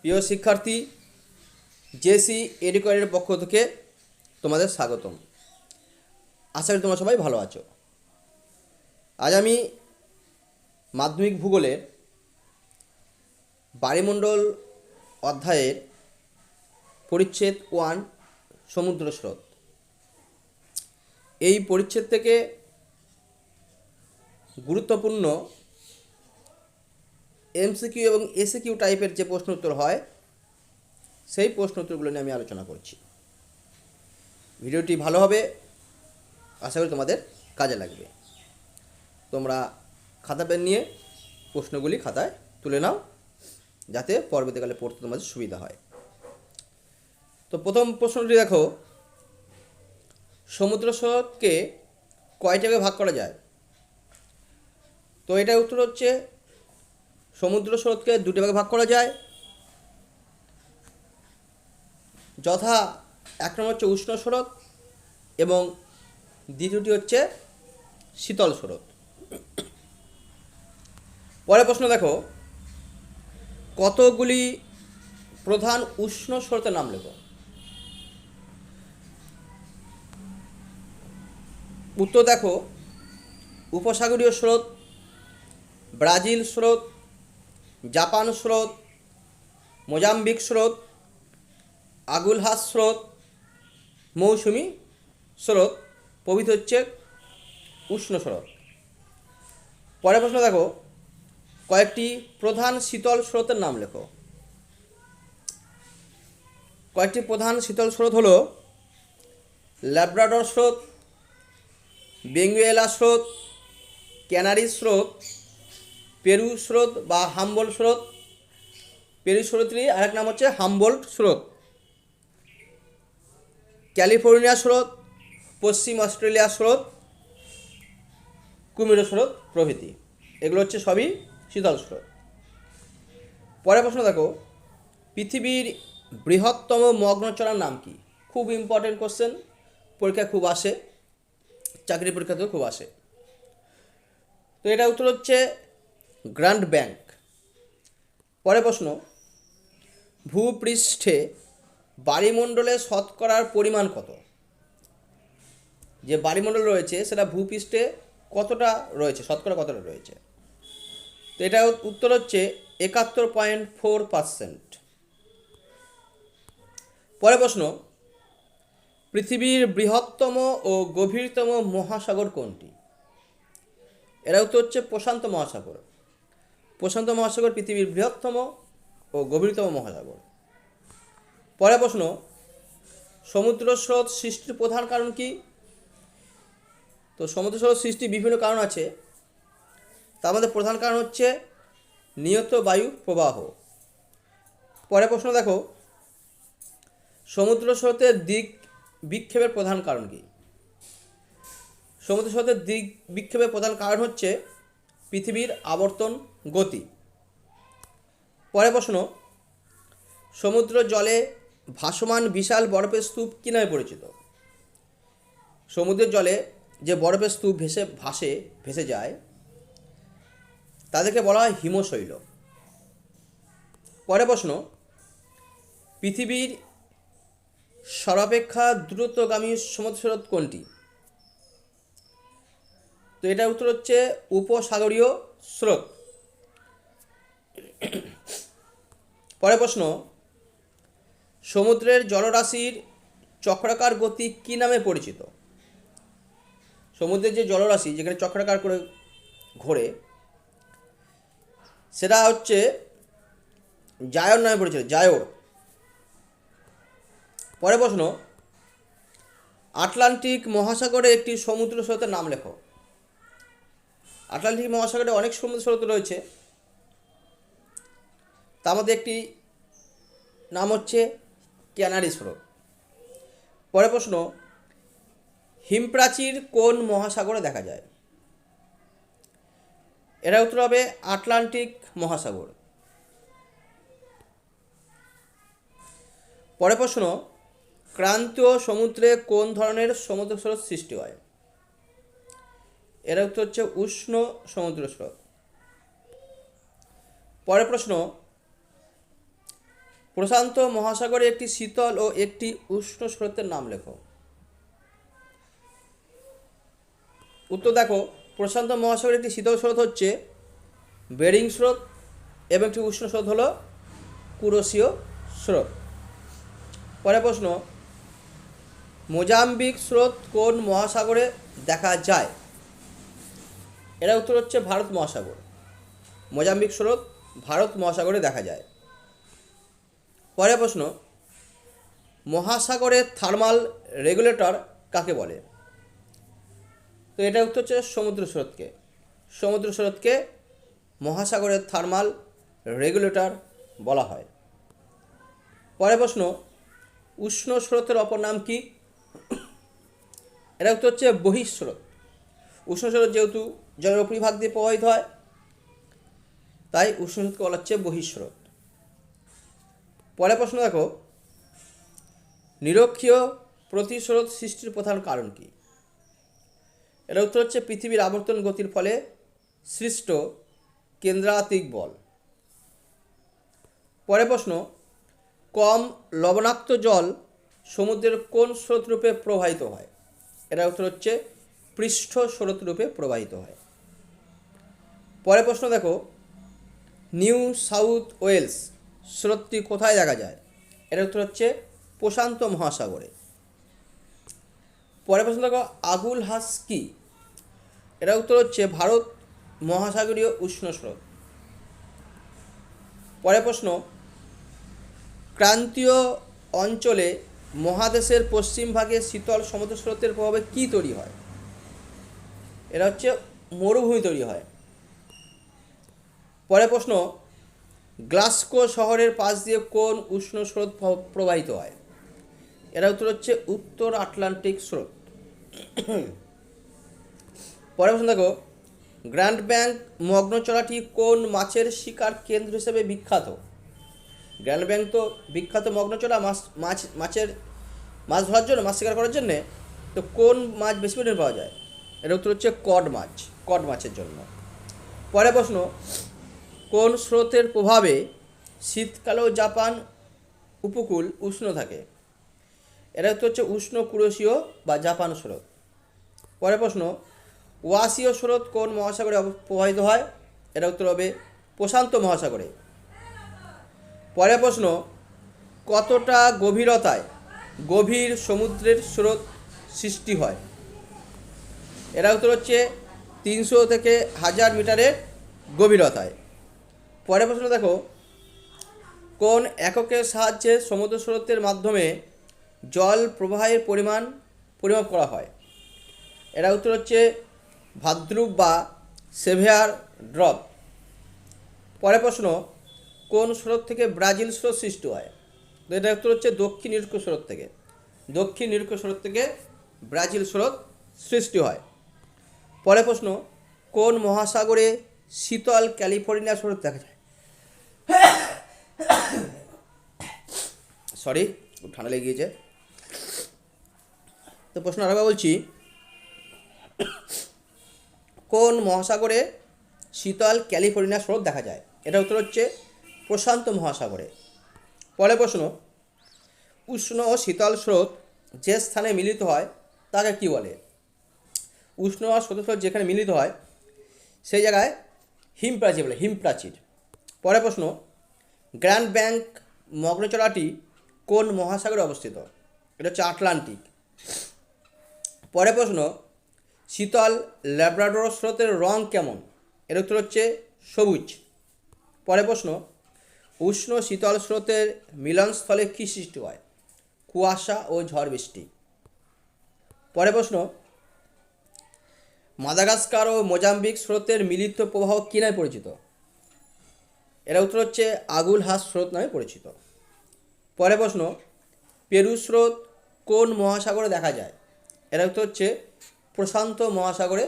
প্রিয় শিক্ষার্থী, জেসি এডুকেয়ারের পক্ষ থেকে তোমাদের স্বাগতম। আশা করি তোমরা সবাই ভালো আছো। আজ আমি মাধ্যমিক ভূগোলের বায়ুমণ্ডল অধ্যায়ের পরিচ্ছেদ 1 সমুদ্র স্রোত, এই পরিচ্ছেদ থেকে গুরুত্বপূর্ণ এমসিকিউ এবং এসিকিউ টাইপের যে প্রশ্ন উত্তর হয় সেই প্রশ্ন উত্তরগুলো নিয়ে আমি আলোচনা করছি। ভিডিওটি ভালো হবে, আশা করি তোমাদের কাজে লাগবে। তোমরা খাতা পেন নিয়ে প্রশ্নগুলি খাতায় তুলে নাও, যাতে পরবর্তীকালে পড়তে তোমাদের সুবিধা হয়। তো প্রথম প্রশ্নটি দেখো, সমুদ্র স্রোতকে কয়টা ভাগে ভাগ করা যায়? তো এটার উত্তর হচ্ছে সমুদ্র স্রোতকে দুটি ভাগে ভাগ করা যায়, যথা এক নম্বর হচ্ছে উষ্ণ স্রোত এবং দ্বিতীয়টি হচ্ছে শীতল স্রোত। পরের প্রশ্ন দেখো, কতগুলি প্রধান উষ্ণ স্রোতের নাম লেখো? উত্তর দেখো, উপসাগরীয় স্রোত, ব্রাজিল স্রোত, জাপান স্রোত, মোজাম্বিক স্রোত, আগুলহাস স্রোত, মৌসুমি স্রোত প্রভৃতি হচ্ছে উষ্ণ স্রোত। পরের প্রশ্ন দেখো, কয়েকটি প্রধান শীতল স্রোতের নাম লেখো। কয়েকটি প্রধান শীতল স্রোত হলো ল্যাব্রাডর স্রোত, বেঙ্গুয়েলা স্রোত, ক্যানারি স্রোত, পেরু স্রোত বা হাম্বোল্ট স্রোত। পেরু স্রোতেরই আরেক নাম হচ্ছে হাম্বোল্ট স্রোত। ক্যালিফোর্নিয়া স্রোত, পশ্চিম অস্ট্রেলিয়া স্রোত, কুমিরো স্রোত প্রভৃতি, এগুলো হচ্ছে সবই শীতল স্রোত। পরের প্রশ্ন দেখো, পৃথিবীর বৃহত্তম মগ্নচড়ার নাম কি? খুব ইম্পর্টেন্ট কোশ্চেন, পরীক্ষায় খুব আসে, চাকরি পরীক্ষাতেও খুব আসে। তো এটা উত্তর হচ্ছে গ্র্যান্ড ব্যাংক। পরের প্রশ্ন, ভূপৃষ্ঠে বায়ুমণ্ডলে শতকরার পরিমাণ কত? যে বায়ুমণ্ডল রয়েছে সেটা ভূপৃষ্ঠে কতটা রয়েছে, শতকরা কতটা রয়েছে? তো এটা উত্তর হচ্ছে 71.4%। পরের প্রশ্ন, পৃথিবীর বৃহত্তম ও গভীরতম মহাসাগর কোনটি? এরা উত্তর হচ্ছে প্রশান্ত মহাসাগর। প্রশান্ত মহাসাগর পৃথিবীর বৃহত্তম ও গভীরতম মহাসাগর। পরের প্রশ্ন, সমুদ্র স্রোত সৃষ্টির প্রধান কারণ কি? তো সমুদ্র স্রোত সৃষ্টির বিভিন্ন কারণ আছে, তার মধ্যে প্রধান কারণ হচ্ছে নিয়ত বায়ু প্রবাহ। পরের প্রশ্ন দেখো, সমুদ্র স্রোতের দিক বিক্ষেপের প্রধান কারণ কি? সমুদ্র স্রোতের দিক বিক্ষেপের প্রধান কারণ হচ্ছে পৃথিবীর আবর্তন গতি। পরের প্রশ্ন, সমুদ্র জলে ভাসমান বিশাল বরফের স্তূপ কী নামে পরিচিত? সমুদ্রের জলে যে বরফের স্তূপ ভেসে যায় তাদেরকে বলা হয় হিমশৈল। পরের প্রশ্ন, পৃথিবীর সর্বাপেক্ষা দ্রুতগামী সমুদ্র স্রোত কোনটি? তো এটার উত্তর হচ্ছে উপসাগরীয় স্রোত। পরের প্রশ্ন, সমুদ্রের জলরাশির চক্রাকার গতি কী নামে পরিচিত? সমুদ্রের যে জলরাশি যেখানে চক্রাকার করে ঘোরে সেটা হচ্ছে জায়র নামে পরিচিত, জায়র। পরের প্রশ্ন, আটলান্টিক মহাসাগরে একটি সমুদ্র স্রোতের নাম লেখো। আটলান্টিক মহাসাগরে অনেক সমুদ্র স্রোত রয়েছে, তার মধ্যে একটি নাম হচ্ছে ক্যানারি স্রোত। পরের প্রশ্ন, হিমপ্রাচীর কোন মহাসাগরে দেখা যায়? এর উত্তর হবে আটলান্টিক মহাসাগর। পরের প্রশ্ন, ক্রান্তীয় সমুদ্রে কোন ধরনের সমুদ্র স্রোত সৃষ্টি হয়? এর উত্তর হচ্ছে উষ্ণ সমুদ্র স্রোত। পরের প্রশ্ন, প্রশান্ত মহাসাগরে একটি শীতল ও একটি উষ্ণ স্রোতের নাম লেখো। উত্তর দেখো, প্রশান্ত মহাসাগরের একটি শীতল স্রোত হচ্ছে বেরিং স্রোত এবং একটি উষ্ণ স্রোত হলো কুরোশীয় স্রোত। পরের প্রশ্ন, মোজাম্বিক স্রোত কোন মহাসাগরে দেখা যায়? এর উত্তর হচ্ছে ভারত মহাসাগর। মোজাম্বিক স্রোত ভারত মহাসাগরে দেখা যায়। পরের প্রশ্ন, মহাসাগরের থার্মাল রেগুলেটর কাকে বলে? তো এটা উত্তর হচ্ছে সমুদ্র স্রোতকে। সমুদ্র স্রোতকে মহাসাগরের থার্মাল রেগুলেটর বলা হয়। পরের প্রশ্ন, উষ্ণ স্রোতের অপর নাম কি? এটা উত্তর হচ্ছে বহিঃস্রোত। উষ্ণ স্রোত যেহেতু জলের উপরিভাগ দিয়ে প্রবাহিত হয়, তাই উষ্ণ স্রোতকে বলা হচ্ছে বহিঃস্রোত। পরের প্রশ্ন দেখো, নিরক্ষীয় প্রতিস্রোত সৃষ্টির প্রধান কারণ কি? এর উত্তর হচ্ছে পৃথিবীর আবর্তন গতির ফলে সৃষ্ট কেন্দ্রাতিক বল। পরের প্রশ্ন, কম লবণাক্ত জল সমুদ্রের কোন স্রোতরূপে প্রবাহিত হয়? এর উত্তর হচ্ছে পৃষ্ঠ স্রোতরূপে প্রবাহিত হয়। পরের প্রশ্ন দেখো, নিউ সাউথ ওয়েলস স্রোতটি কোথায় দেখা যায়? এর উত্তর হচ্ছে প্রশান্ত মহাসাগরে। পরের প্রশ্ন দেখো, আগুল হাস কি? এর উত্তর হচ্ছে ভারত মহাসাগরীয় উষ্ণ স্রোত। পরের প্রশ্ন, ক্রান্তীয় অঞ্চলে মহাদেশের পশ্চিম ভাগে শীতল সমুদ্র স্রোতের প্রভাবে কী তৈরি হয়? এরা হচ্ছে মরুভূমি তৈরি হয়। পরের প্রশ্ন, গ্লাসগো শহরের পাশ দিয়ে কোন উষ্ণ স্রোত প্রবাহিত হয়? এরা উত্তর হচ্ছে উত্তর আটলান্টিক স্রোত। পরের প্রশ্ন দেখো, গ্র্যান্ড ব্যাংক মগ্নচড়াটি কোন মাছের শিকার কেন্দ্র হিসেবে বিখ্যাত? গ্র্যান্ড ব্যাংক তো বিখ্যাত মগ্নচড়া মাছ ধরার জন্য, মাছ শিকার করার জন্যে। তো কোন মাছ বেশি পরিমাণে পাওয়া যায়? এর উত্তর হচ্ছে কড মাছের জন্য। পরের প্রশ্ন, কোন স্রোতের প্রভাবে শীতকালেও জাপান উপকূল উষ্ণ থাকে? এর উত্তর হচ্ছে উষ্ণ কুরোশীয় বা জাপান স্রোত। পরের প্রশ্ন, ওয়াশীয় স্রোত কোন মহাসাগরে প্রবাহিত হয়? এর উত্তর হবে প্রশান্ত মহাসাগরে। পরের প্রশ্ন, কতটা গভীরতায় গভীর সমুদ্রের স্রোত সৃষ্টি হয়? এর উত্তর হচ্ছে 300 থেকে 1000 মিটারের গভীরতায়। পরের প্রশ্ন দেখো, কোন এককের সাহায্যে সমুদ্র স্রোতের মাধ্যমে জল প্রবাহের পরিমাপ করা হয়? এর উত্তর হচ্ছে ভাদ্রুপ বা সেভিয়ার ড্রপ। পরের প্রশ্ন, কোন স্রোত থেকে ব্রাজিল স্রোত সৃষ্টি হয়? তো এটা উত্তর হচ্ছে দক্ষিণ নিরক্ষ স্রোত থেকে। দক্ষিণ নিরক্ষ স্রোত থেকে ব্রাজিল স্রোত সৃষ্টি হয়। পরের প্রশ্ন, কোন মহাসাগরে শীতল ক্যালিফোর্নিয়া স্রোত দেখা যায়? সরি, খুব ঠান্ডা লেগে গিয়েছে। তো প্রশ্ন আরেকবার বলছি, কোন মহাসাগরে শীতল ক্যালিফোর্নিয়া স্রোত দেখা যায়? এটা উত্তর হচ্ছে প্রশান্ত মহাসাগরে। পরের প্রশ্ন, উষ্ণ ও শীতল স্রোত যে স্থানে মিলিত হয় তাকে কী বলে? উষ্ণ আর শীতল স্রোত যেখানে মিলিত হয় সেই জায়গায় হিমপ্রাচীর বলে, হিমপ্রাচীর। পরের প্রশ্ন, গ্র্যান্ড ব্যাংক মগ্নচড়াটি কোন মহাসাগরে অবস্থিত? এটা হচ্ছে আটলান্টিক। পরের প্রশ্ন, শীতল ল্যাব্রাডোর স্রোতের রং কেমন? এর উত্তর হচ্ছে সবুজ। পরের প্রশ্ন, উষ্ণ শীতল স্রোতের মিলনস্থলে কী সৃষ্টি হয়? কুয়াশা ও ঝড় বৃষ্টি। পরের প্রশ্ন, মাদাগাস্কার ও মোজাম্বিক স্রোতের মিলিত প্রবাহ কী নামে পরিচিত? এর উত্তর হচ্ছে আগুল হাস স্রোত নামে পরিচিত। পরের প্রশ্ন, পেরু স্রোত কোন মহাসাগরে দেখা যায়? এর উত্তর হচ্ছে প্রশান্ত মহাসাগরে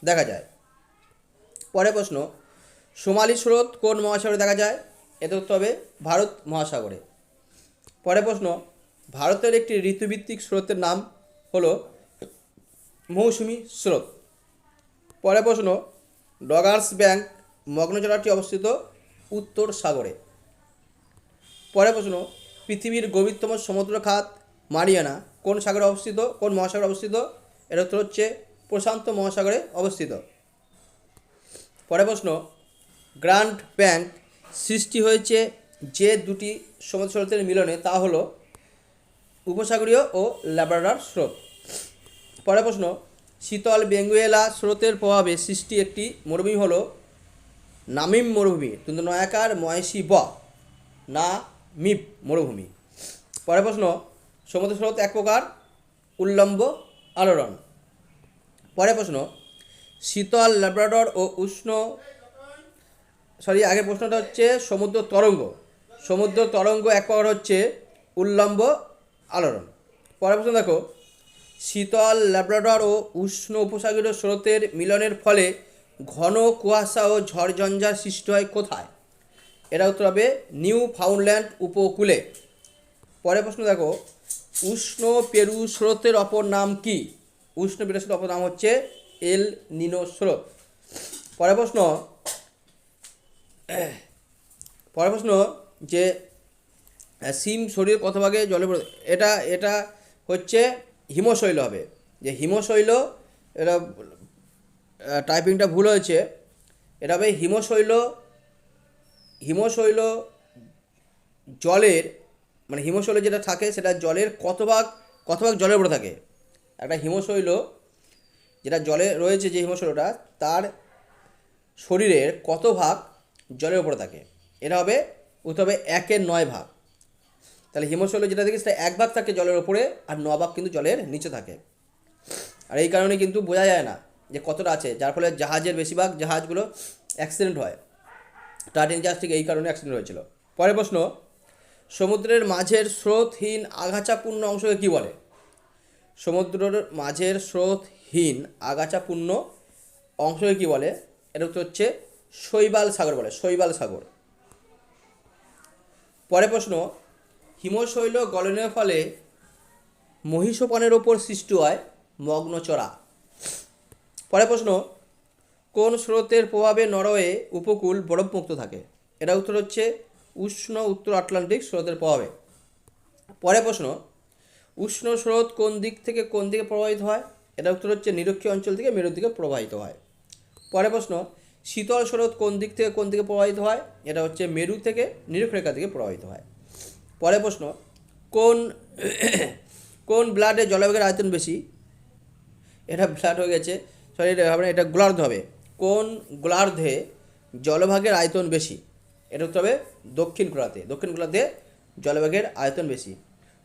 দেখা যায়। পরের প্রশ্ন, সোমালি স্রোত কোন মহাসাগরে দেখা যায়? এতে উত্তর হবে ভারত মহাসাগরে। পরের প্রশ্ন, ভারতের একটি ঋতুভিত্তিক স্রোতের নাম হলো মৌসুমী স্রোত। পরের প্রশ্ন, ডগার্স ব্যাংক মগ্নচড়াটি অবস্থিত উত্তর সাগরে। পরের প্রশ্ন, পৃথিবীর গভীরতম সমুদ্র খাত মারিয়ানা কোন সাগরে অবস্থিত, কোন মহাসাগরে অবস্থিত? এর উত্তর হচ্ছে প্রশান্ত মহাসাগরে অবস্থিত। পরের প্রশ্ন, গ্র্যান্ড ব্যাংক সৃষ্টি হয়েছে যে দুটি সমুদ্র স্রোতের মিলনে, তা হলো উপসাগরীয় ও ল্যাব্রাডর স্রোত। পরের প্রশ্ন, শীতল বেঙ্গুয়েলা স্রোতের প্রভাবে সৃষ্টি একটি মরুভূমি হলো নামিব মরুভূমি, কিন্তু নয়াকার মহেশী ব না মিব মরুভূমি। পরের প্রশ্ন, সমুদ্র স্রোত এক প্রকার উল্লম্ব আলোড়ন। পরের প্রশ্ন, শীতল ল্যাব্রাডর ও আগের প্রশ্নটা হচ্ছে সমুদ্র তরঙ্গ এক প্রকার হচ্ছে উল্লম্ব আলোড়ন। পরের প্রশ্ন দেখো, শীতল ল্যাব্রাডর ও উষ্ণ উপসাগরীয় স্রোতের মিলনের ফলে ঘন কুয়াশা ও ঝড়ঝঞ্ঝার সৃষ্টি হয় কোথায়? এরা উত্তর হবে নিউ ফাউন্ডল্যান্ড উপকূলে। পরের প্রশ্ন দেখো, উষ্ণ পেরু স্রোতের অপর নাম কি? উষ্ণ পেরু স্রোতের অপর নাম হচ্ছে এল নিনো স্রোত। পরের প্রশ্ন যে সিম শরীর কত ভাগে জলে এটা হচ্ছে হিমশৈল হবে, যে হিমশৈল, এটা টাইপিংটা ভুল হয়েছে, এটা হবে হিমশৈল জলের, মানে হিমশৈল যেটা থাকে সেটা জলের কত ভাগ জলের উপরে থাকে। একটা হিমশৈল যেটা জলে রয়েছে, যে হিমশৈলটা তার শরীরের কত ভাগ জলের উপরে থাকে, এটা হবে উত্তর হবে 1/9 ভাগ। তাহলে হিমশৈল যেটা দেখি সেটা 1 ভাগ থাকে জলের ওপরে, আর 9 ভাগ কিন্তু জলের নিচে থাকে। আর এই কারণে কিন্তু বোঝা যায় না যে কতটা আছে, যার ফলে জাহাজের বেশিরভাগ জাহাজগুলো অ্যাক্সিডেন্ট হয়। টাইটানিক জাহাজ থেকে এই কারণে অ্যাক্সিডেন্ট হয়েছিল। পরের প্রশ্ন, সমুদ্রের মাঝের স্রোতহীন আগাছাপূর্ণ অংশকে কী বলে? সমুদ্রের মাঝের স্রোতহীন আগাছাপূর্ণ অংশকে কী বলে? এটা হচ্ছে শৈবাল সাগর বলে, শৈবাল সাগর। পরের প্রশ্ন, হিমশৈল গলনের ফলে মহীসোপনের ওপর সৃষ্টি হয় মগ্নচড়া। পরের প্রশ্ন, কোন স্রোতের প্রভাবে নরওয়ে উপকূল বরফমুক্ত থাকে? এটা উত্তর হচ্ছে উষ্ণ উত্তর আটলান্টিক স্রোতের প্রভাবে। পরের প্রশ্ন, উষ্ণ স্রোত কোন দিক থেকে কোন দিকে প্রবাহিত হয়? এটা উত্তর হচ্ছে নিরক্ষীয় অঞ্চল থেকে মেরুর দিকে প্রবাহিত হয়। পরের প্রশ্ন, শীতল স্রোত কোন দিক থেকে কোন দিকে প্রবাহিত হয়? এটা হচ্ছে মেরু থেকে নিরক্ষরেখা দিকে প্রবাহিত হয়। পরের প্রশ্ন, কোন ব্লাডে জলবেগের আয়তন বেশি? এটা ব্লাড হয়ে গেছে, সরি এটা গোলার্ধ হবে। কোন গোলার্ধে জলভাগের আয়তন বেশি? এটা হতে হবে দক্ষিণ গোলার্ধে জলভাগের আয়তন বেশি।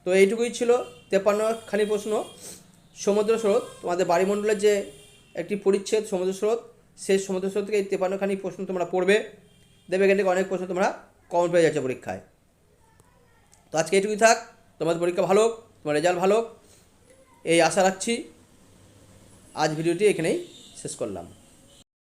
তো এইটুকুই ছিল 53খানি প্রশ্ন। সমুদ্র স্রোত, তোমাদের বায়ুমণ্ডলের যে একটি পরিচ্ছেদ সমুদ্র স্রোত, সেই সমুদ্র স্রোত থেকে এই 53খানি প্রশ্ন তোমরা পড়বে, দেবে এখান থেকে অনেক প্রশ্ন তোমরা কমন পেয়ে যাচ্ছে পরীক্ষায়। তো আজকে এইটুকুই থাক, তোমাদের পরীক্ষা ভালো, তোমার রেজাল্ট ভালো, এই আশা রাখছি। আজ ভিডিওটি এখানেই শেষ করলাম।